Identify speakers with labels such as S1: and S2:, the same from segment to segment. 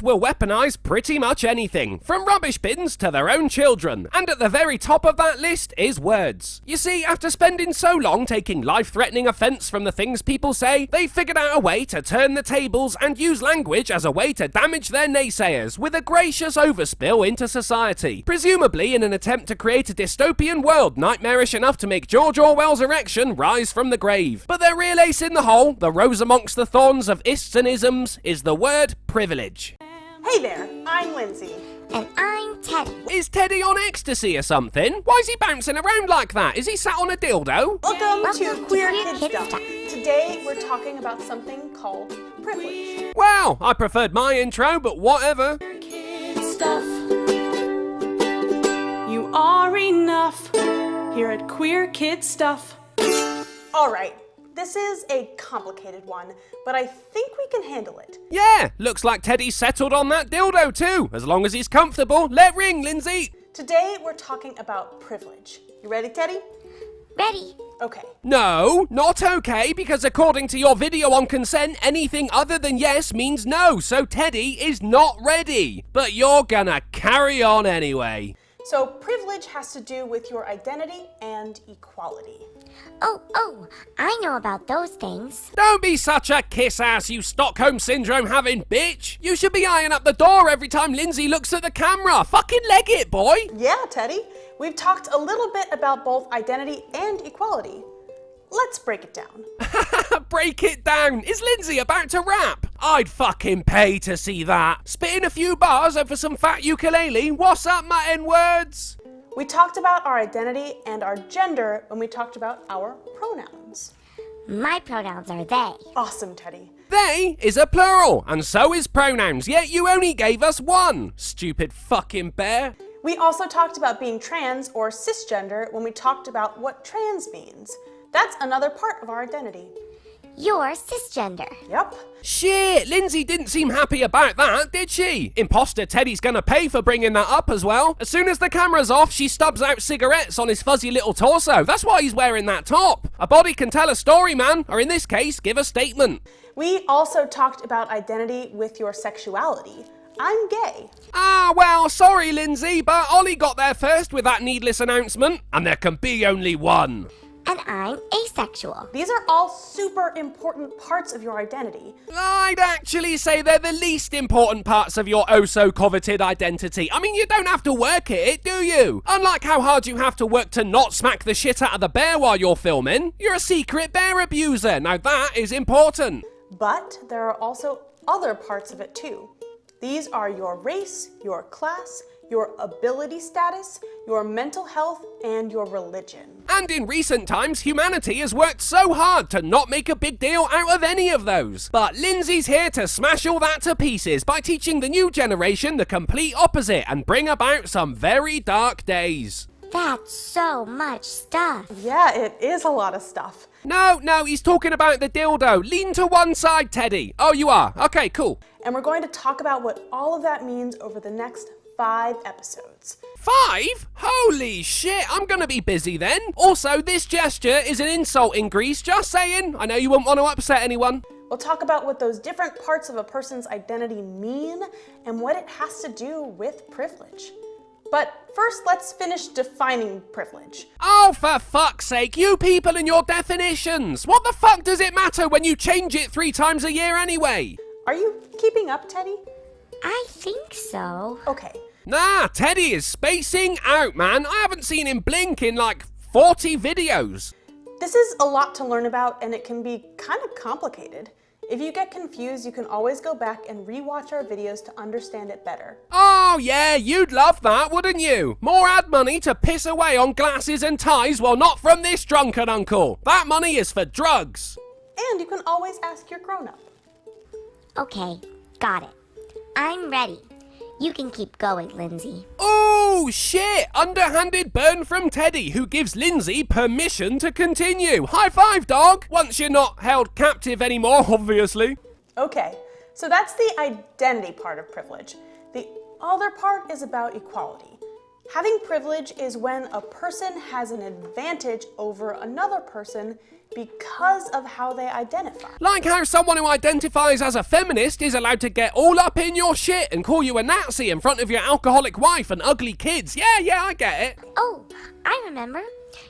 S1: will weaponize pretty much anything, from rubbish bins to their own children. And at the very top of that list is words. You see, after spending so long taking life-threatening offense from the things people say, they figured out a way to turn the tables and use language as a way to damage their naysayers with a gracious overspill into society, presumably in an attempt to create a dystopian world nightmarish enough to make George Orwell's erection rise from the grave. But their real ace in the hole, the rose amongst the thorns of ists and isms, is the word privilege.
S2: Hey there, I'm Lindsay.
S3: And I'm Teddy.
S1: Is Teddy on ecstasy or something? Why is he bouncing around like that? Is he sat on a dildo?
S2: Welcome to Queer Kid Stuff. Today we're talking about something called privilege.
S1: Well, I preferred my intro, but whatever.
S4: Kid stuff. You are enough here at Queer Kid Stuff.
S2: Alright, this is a complicated one, but I think we can handle it.
S1: Yeah, looks like Teddy's settled on that dildo too. As long as he's comfortable, let ring, Lindsay.
S2: Today we're talking about privilege. You ready, Teddy?
S3: Ready.
S2: Okay.
S1: No, not okay, because according to your video on consent, anything other than yes means no, so Teddy is not ready. But you're gonna carry on anyway.
S2: So privilege has to do with your identity and equality.
S3: Oh, I know about those things.
S1: Don't be such a kiss-ass, you Stockholm Syndrome having bitch. You should be eyeing up the door every time Lindsay looks at the camera. Fucking leg it, boy.
S2: Yeah, Teddy. We've talked a little bit about both identity and equality. Let's break it down.
S1: Break it down. Is Lindsay about to rap? I'd fucking pay to see that. Spitting a few bars over some fat ukulele. What's up, my N-words?
S2: We talked about our identity and our gender when we talked about our pronouns.
S3: My pronouns are they.
S2: Awesome, Teddy.
S1: They is a plural, and so is pronouns, yet you only gave us one. Stupid fucking bear.
S2: We also talked about being trans or cisgender when we talked about what trans means. That's another part of our identity.
S3: You're cisgender.
S2: Yep.
S1: Shit, Lindsay didn't seem happy about that, did she? Imposter Teddy's gonna pay for bringing that up as well. As soon as the camera's off, she stubs out cigarettes on his fuzzy little torso. That's why he's wearing that top. A body can tell a story, man, or in this case, give a statement.
S2: We also talked about identity with your sexuality. I'm gay.
S1: Ah, well, sorry, Lindsay, but Ollie got there first with that needless announcement, and there can be only one.
S3: And I'm asexual.
S2: These are all super important parts of your identity.
S1: I'd actually say they're the least important parts of your oh-so-coveted identity. I mean, you don't have to work at it, do you? Unlike how hard you have to work to not smack the shit out of the bear while you're filming, you're a secret bear abuser. Now that is important.
S2: But there are also other parts of it too. These are your race, your class, your ability status, your mental health, and your religion.
S1: And in recent times, humanity has worked so hard to not make a big deal out of any of those. But Lindsay's here to smash all that to pieces by teaching the new generation the complete opposite and bring about some very dark days.
S3: That's so much stuff.
S2: Yeah, it is a lot of stuff.
S1: No, he's talking about the dildo. Lean to one side, Teddy. Oh, you are? Okay, cool.
S2: And we're going to talk about what all of that means over the next 5 episodes.
S1: 5? Holy shit, I'm gonna be busy then. Also, this gesture is an insult in Greece, just saying. I know you wouldn't want to upset anyone.
S2: We'll talk about what those different parts of a person's identity mean and what it has to do with privilege. But first, let's finish defining privilege.
S1: Oh, for fuck's sake, you people and your definitions. What the fuck does it matter when you change it 3 times a year anyway?
S2: Are you keeping up, Teddy?
S3: I think so.
S2: Okay.
S1: Nah, Teddy is spacing out, man. I haven't seen him blink in like 40 videos.
S2: This is a lot to learn about, and it can be kind of complicated. If you get confused, you can always go back and rewatch our videos to understand it better.
S1: Oh yeah, you'd love that, wouldn't you? More ad money to piss away on glasses and ties, well, not from this drunken uncle. That money is for drugs.
S2: And you can always ask your grown-up.
S3: Okay, got it. I'm ready. You can keep going, Lindsay.
S1: Oh shit! Underhanded burn from Teddy, who gives Lindsay permission to continue. High five, dog! Once you're not held captive anymore, obviously.
S2: Okay, so that's the identity part of privilege. The other part is about equality. Having privilege is when a person has an advantage over another person because of how they identify.
S1: Like how someone who identifies as a feminist is allowed to get all up in your shit and call you a Nazi in front of your alcoholic wife and ugly kids. Yeah, I get it.
S3: Oh, I remember.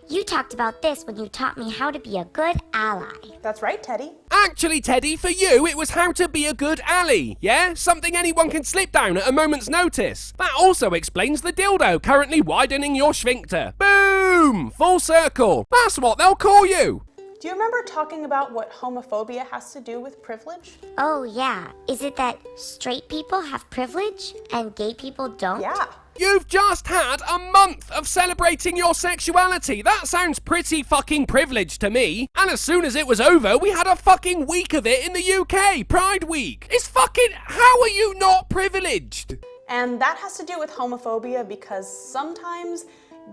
S3: You talked about this when you taught me how to be a good ally.
S2: That's right, Teddy.
S1: Actually, Teddy, for you, it was how to be a good ally, yeah? Something anyone can slip down at a moment's notice. That also explains the dildo currently widening your sphincter. Boom! Full circle. That's what they'll call you.
S2: Do you remember talking about what homophobia has to do with privilege?
S3: Oh, yeah. Is it that straight people have privilege and gay people don't?
S2: Yeah.
S1: You've just had a month of celebrating your sexuality. That sounds pretty fucking privileged to me. And as soon as it was over, we had a fucking week of it in the UK, Pride Week. It's fucking... How are you not privileged?
S2: And that has to do with homophobia because sometimes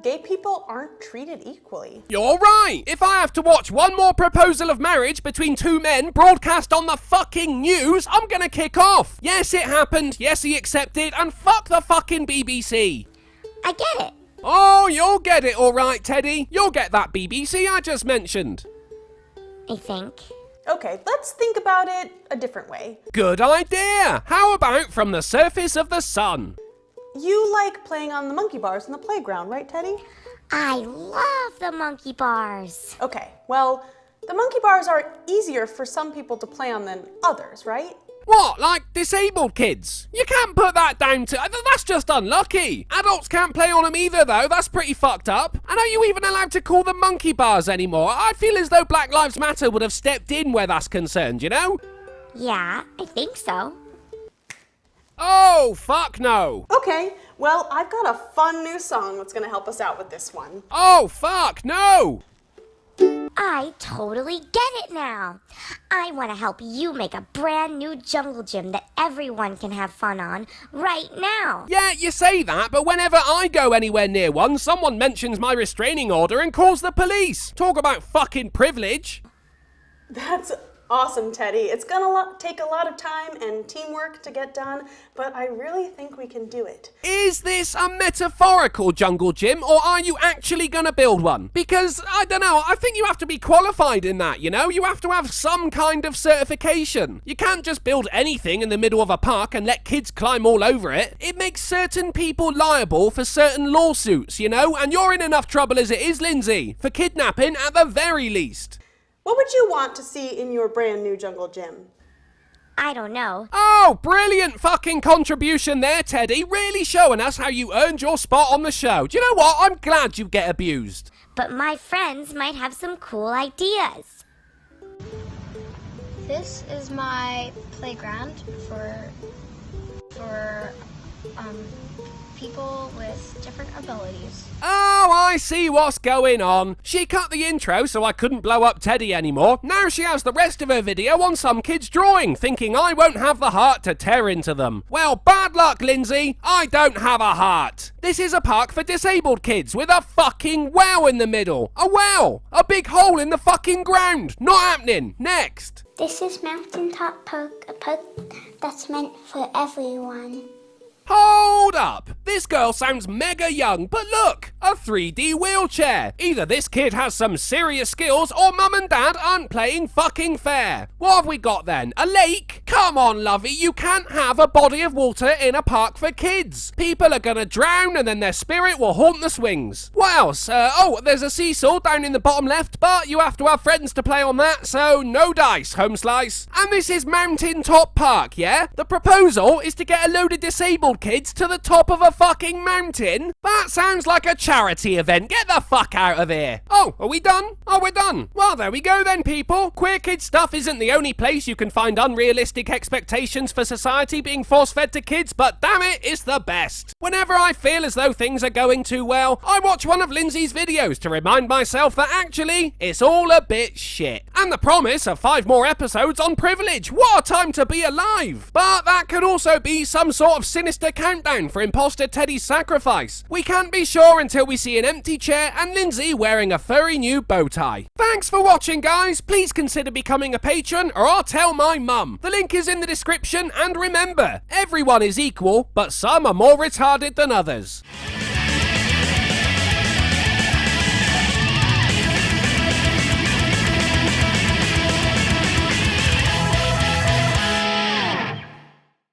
S2: gay people aren't treated equally.
S1: You're right. If I have to watch one more proposal of marriage between two men broadcast on the fucking news, I'm gonna kick off. Yes, it happened. Yes, he accepted. And fuck the fucking BBC.
S3: I get it.
S1: Oh, you'll get it all right, Teddy. You'll get that BBC I just mentioned.
S3: I think.
S2: Okay, let's think about it a different way.
S1: Good idea. How about from the surface of the sun?
S2: You like playing on the monkey bars in the playground, right, Teddy?
S3: I love the monkey bars.
S2: Okay, well, the monkey bars are easier for some people to play on than others, right?
S1: What, like disabled kids? You can't put that down to... That's just unlucky. Adults can't play on them either, though. That's pretty fucked up. And are you even allowed to call them monkey bars anymore? I feel as though Black Lives Matter would have stepped in where that's concerned, you know?
S3: Yeah, I think so.
S1: Oh, fuck no.
S2: Okay, well, I've got a fun new song that's gonna help us out with this one.
S1: Oh, fuck no.
S3: I totally get it now. I want to help you make a brand new jungle gym that everyone can have fun on right now.
S1: Yeah, you say that, but whenever I go anywhere near one, someone mentions my restraining order and calls the police. Talk about fucking privilege.
S2: That's awesome, Teddy. It's gonna take a lot of time and teamwork to get done, but I really think we can do it.
S1: Is this a metaphorical jungle gym, or are you actually gonna build one? Because, I don't know, I think you have to be qualified in that, you know? You have to have some kind of certification. You can't just build anything in the middle of a park and let kids climb all over it. It makes certain people liable for certain lawsuits, you know? And you're in enough trouble as it is, Lindsay, for kidnapping at the very least.
S2: What would you want to see in your brand new jungle gym?
S3: I don't know.
S1: Oh, brilliant fucking contribution there, Teddy. Really showing us how you earned your spot on the show. Do you know what? I'm glad you get abused.
S3: But my friends might have some cool ideas.
S5: This is my playground for people with different abilities.
S1: Oh, I see what's going on. She cut the intro so I couldn't blow up Teddy anymore. Now she has the rest of her video on some kid's drawing, thinking I won't have the heart to tear into them. Well, bad luck, Lindsay. I don't have a heart. This is a park for disabled kids with a fucking well in the middle. A well. A big hole in the fucking ground. Not happening. Next.
S6: This is Mountaintop Park, a park that's meant for everyone.
S1: Hold up! This girl sounds mega young, but look! A 3D wheelchair! Either this kid has some serious skills or mum and dad aren't playing fucking fair. What have we got then? A lake? Come on, lovey, you can't have a body of water in a park for kids. People are gonna drown and then their spirit will haunt the swings. What else? Oh, there's a seesaw down in the bottom left, but you have to have friends to play on that, so no dice, home slice. And this is Mountaintop Park, yeah? The proposal is to get a load of disabled kids to the top of a fucking mountain? That sounds like a charity event. Get the fuck out of here. Oh, are we done? Oh, we're done. Well, there we go then, people. Queer kid stuff isn't the only place you can find unrealistic expectations for society being force-fed to kids, but damn it, it's the best. Whenever I feel as though things are going too well, I watch one of Lindsay's videos to remind myself that actually, it's all a bit shit. And the promise of 5 more episodes on privilege. What a time to be alive. But that could also be some sort of sinister countdown for imposter Teddy's sacrifice. We can't be sure until we see an empty chair and Lindsay wearing a furry new bow tie. Thanks for watching, guys. Please consider becoming a patron or I'll tell my mum. The link is in the description, and remember, everyone is equal, but some are more retarded than others.